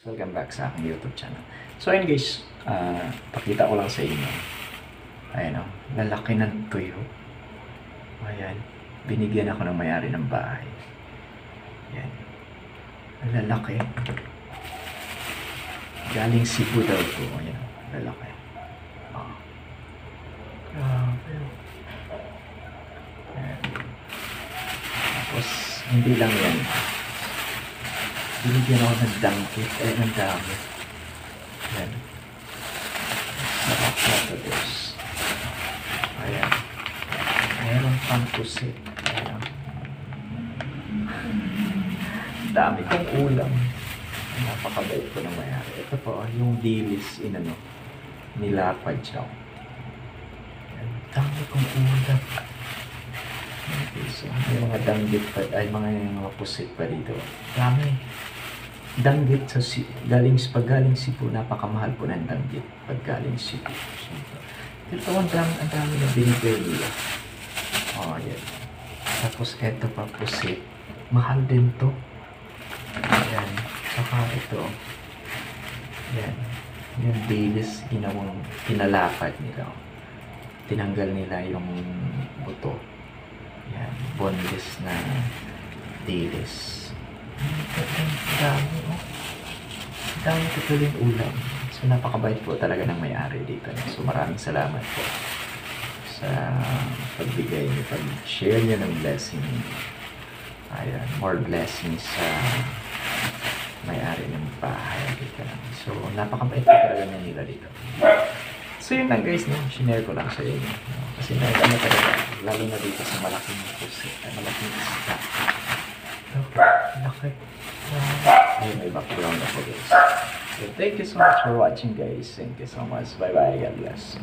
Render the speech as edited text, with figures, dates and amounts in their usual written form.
Welcome back sa aking YouTube channel. So ayun guys, pakita ko lang sa inyo. Ayan o, lalaki ng tuyo. Ayan, binigyan ako ng may-ari ng bahay. Ayan, lalaki. Galing Cebu daw po. Ayan, lalaki. Grabe. Ayan. Tapos, hindi lang yan. Binigyan ako ng dangkit. Ay, ng dami. Ayan. Sarap na ito, guys. Ayan. Mayroon pang pusit. Ayan. Dami kong ulam. Napakabait ko ng mayari. Ito po, yung dilis, nilapad siya. Ayan. Dami kong ulam. Okay, so, may mga danggit pa, ay mga pusit pa dito. Dami. Danggit sa galing Cebu, napakamahal po ng danggit pag galing Cebu. Ito ang dami na binigay nila. Oh, yan. Tapos eto pa pusit. Mahal din to. Ayan. Saka ito. Yan. Yung dilis, pinalapad nila. Tinanggal nila yung buto. Yan. Boneless na dilis. Dami, oh. Dami tutuling ulam. So, napakabait po talaga ng may-ari dito. So, maraming salamat po sa pagbigay niyo, pag-share niyo ng blessing. Ayan, more blessings sa may-ari ng bahay dito. So, napakabait po talaga nila dito. So, yun lang guys, sinare ko lang sa inyo. Kasi nakita talaga, lalo na dito sa malaking pusit, malaking isda. Laki. Ayun, may background ako guys. So, thank you so much for watching guys. Thank you so much. Bye bye. God bless.